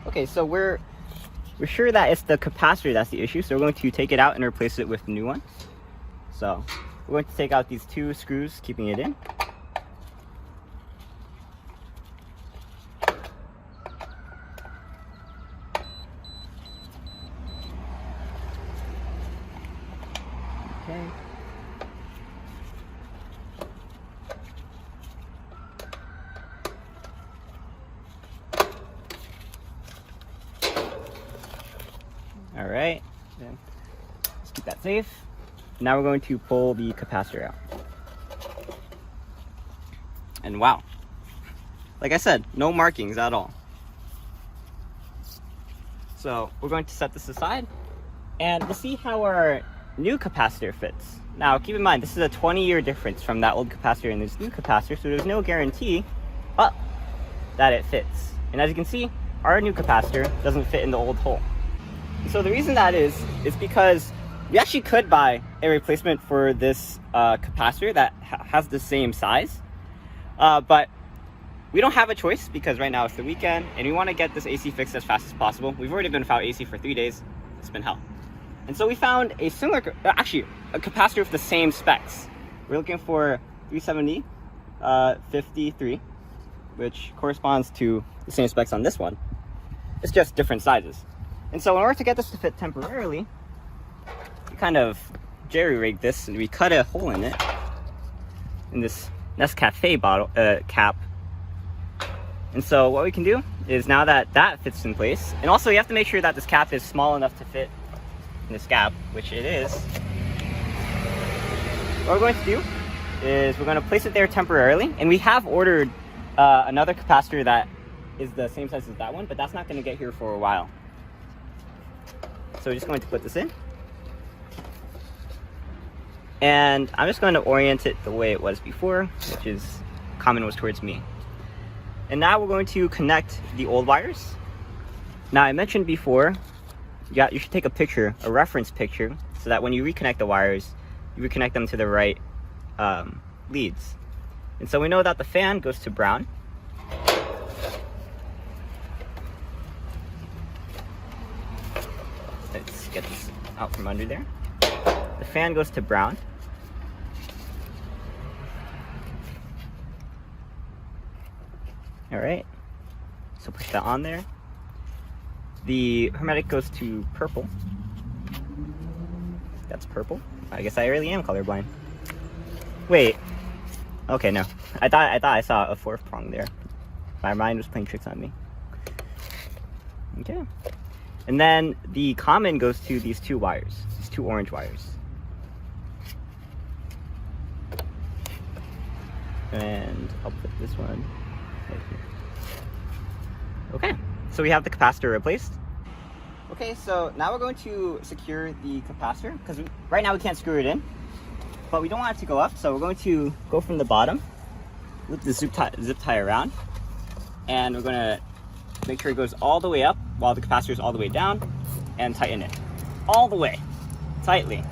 Okay, so we're sure that it's the capacitor that's the issue, so we're going to take it out and replace it with a new one. So we're going to take out these two screws, keeping it in. Okay. All right, then let's keep that safe. Now we're going to pull the capacitor out. And wow, like I said, no markings at all. So we're going to set this aside and we'll see how our new capacitor fits. Now keep in mind, this is a 20-year difference from that old capacitor and this new capacitor, so there's no guarantee that it fits. And as you can see, our new capacitor doesn't fit in the old hole. So the reason that is because we actually could buy a replacement for this capacitor that has the same size, but we don't have a choice because right now it's the weekend and we want to get this AC fixed as fast as possible. We've already been without AC for 3 days. It's been hell. And so we found a similar, actually a capacitor with the same specs. We're looking for 370 53, which corresponds to the same specs on this one. It's just different sizes. And so in order to get this to fit temporarily, we kind of jerry-rigged this and we cut a hole in it, in this Nescafe bottle cap. And so what we can do is, now that that fits in place, and also you have to make sure that this cap is small enough to fit in this gap, which it is. What we're going to do is we're going to place it there temporarily, and we have ordered another capacitor that is the same size as that one, but that's not going to get here for a while. So we're just going to put this in. And I'm just going to orient it the way it was before, which is common was towards me. And now we're going to connect the old wires. Now I mentioned before, you should take a picture, a reference picture, so that when you reconnect the wires, you reconnect them to the right leads. And so we know that the fan goes to brown. Let's get this out from under there. The fan goes to brown. All right, so push that on there. The hermetic goes to purple. That's purple. I guess I really am colorblind. Wait. Okay, no. I thought I saw a fourth prong there. My mind was playing tricks on me. Okay. And then the common goes to these two wires, these two orange wires. And I'll put this one right here. Okay, so we have the capacitor replaced. Okay, so now we're going to secure the capacitor, because right now we can't screw it in, but we don't want it to go up, so we're going to go from the bottom, loop the zip tie around, and we're going to make sure it goes all the way up while the capacitor is all the way down, and tighten it all the way, tightly.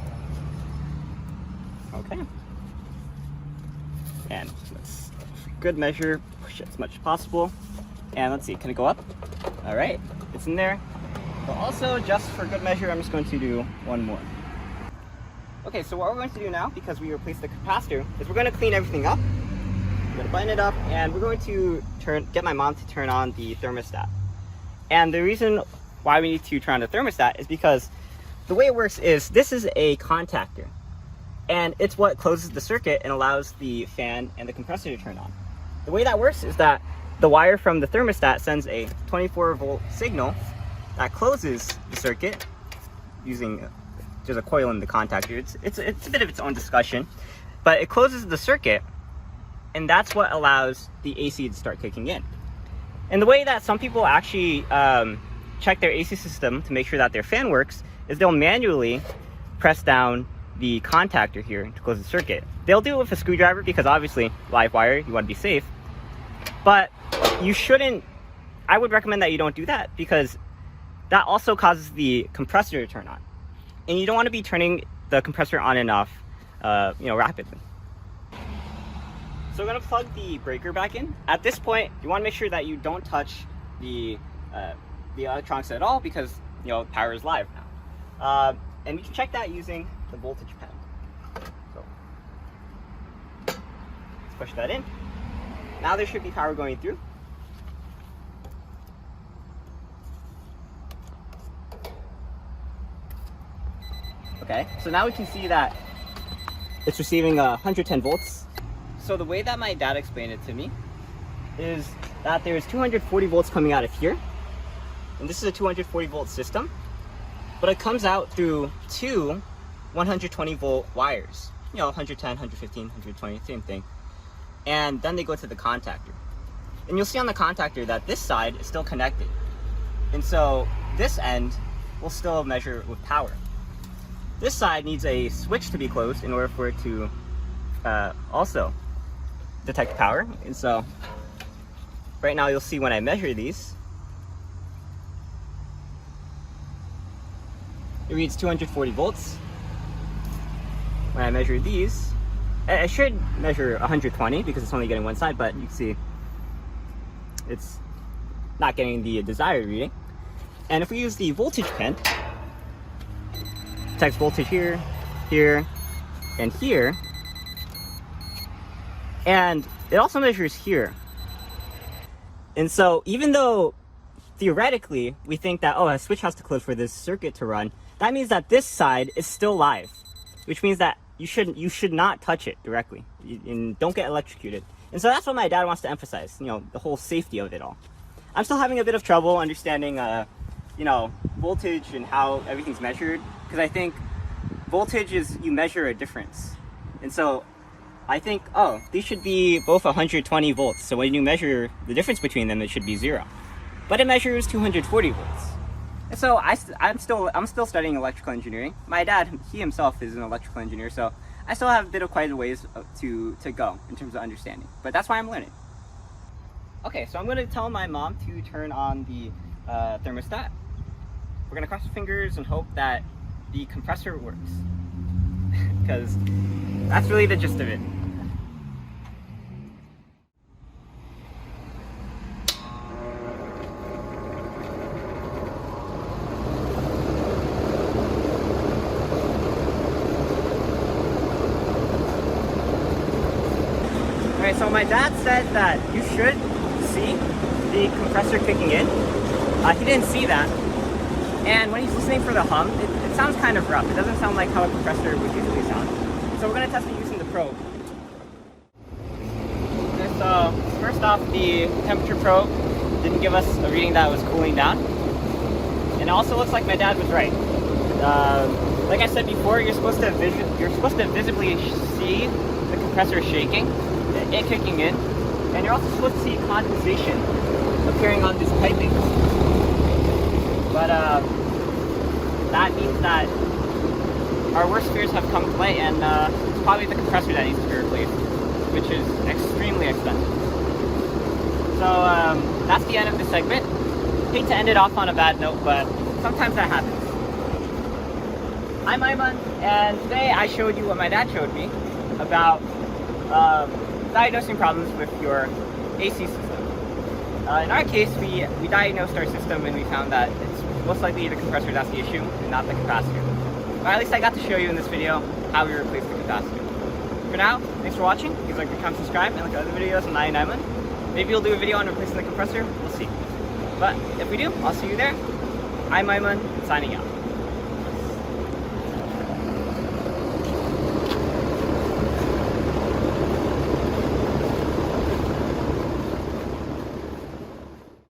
Okay. And let's, for good measure, push it as much as possible. And let's see, can it go up? All right, it's in there. But also, just for good measure, I'm just going to do one more. Okay, so what we're going to do now, because we replaced the capacitor, is we're going to clean everything up. We're going to button it up, and we're going to get my mom to turn on the thermostat. And the reason why we need to turn on the thermostat is because the way it works is, this is a contactor. And it's what closes the circuit and allows the fan and the compressor to turn on. The way that works is that the wire from the thermostat sends a 24-volt signal that closes the circuit using, there's a coil in the contactor. It's a bit of its own discussion, but it closes the circuit, and that's what allows the AC to start kicking in. And the way that some people actually check their AC system to make sure that their fan works is they'll manually press down the contactor here to close the circuit. They'll do it with a screwdriver because obviously live wire, you want to be safe, but you shouldn't. I would recommend that you don't do that, because that also causes the compressor to turn on, and you don't want to be the compressor on and off rapidly. So we're going to plug the breaker back in. At this point, you want to make sure that you don't touch the the electronics at all because, you know, power is live now. And we can check that using the voltage pen. So let's push that in. Now there should be power going through. Okay, so now we can see that it's receiving 110 volts. So the way that my dad explained it to me is that there's 240 volts coming out of here. And this is a 240 volt system, but it comes out through two 120 volt wires. You know, 110, 115, 120, same thing. And then they go to the contactor. And you'll see on the contactor that this side is still connected. And so this end will still measure with power. This side needs a switch to be closed in order for it to also detect power. And so right now you'll see when I measure these, it reads 240 volts. When I measure these, I should measure 120 because it's only getting one side, but you can see it's not getting the desired reading. And if we use the voltage pen, detects voltage here, here, and here. And it also measures here. And so even though theoretically we think that, oh, a switch has to close for this circuit to run, that means that this side is still live, which means that you should not touch it directly and don't get electrocuted. And so that's what my dad wants to emphasize, you know, the whole safety of it all. I'm still having a bit of trouble understanding, you know, voltage and how everything's measured, because I think voltage is, you measure a difference. And so I think, oh, these should be both 120 volts. So when you measure the difference between them, it should be 0. But it measures 240 volts. And so I'm still studying electrical engineering. My dad, he himself is an electrical engineer, so I still have a bit of quite a ways to go in terms of understanding. But that's why I'm learning. Okay, so I'm going to tell my mom to turn on the thermostat. We're going to cross our fingers and hope that the compressor works. Because that's really the gist of it. Alright, so my dad said that you should see the compressor kicking in. He didn't see that. And when he's listening for the hum, it sounds kind of rough. It doesn't sound like how a compressor would usually sound. So we're going to test it using the probe. Okay, so first off, the temperature probe didn't give us a reading that was cooling down. And it also looks like my dad was right. Like I said before, you're supposed to visibly see the compressor shaking, it kicking in, and you're also supposed to see condensation appearing on this piping. But that means that our worst fears have come to light, and it's probably the compressor that needs to be replaced, which is extremely expensive. So that's the end of this segment. Hate to end it off on a bad note, but sometimes that happens. I'm Aiman, and today I showed you what my dad showed me about diagnosing problems with your AC system. In our case, we diagnosed our system and we found that it's most likely the compressor that's the issue and not the capacitor. But at least I got to show you in this video how we replaced the capacitor. For now, thanks for watching. Please like, comment, subscribe, and look at other videos on EyeOnAiman. Maybe we'll do a video on replacing the compressor. We'll see. But if we do, I'll see you there. I'm Aiman, signing out.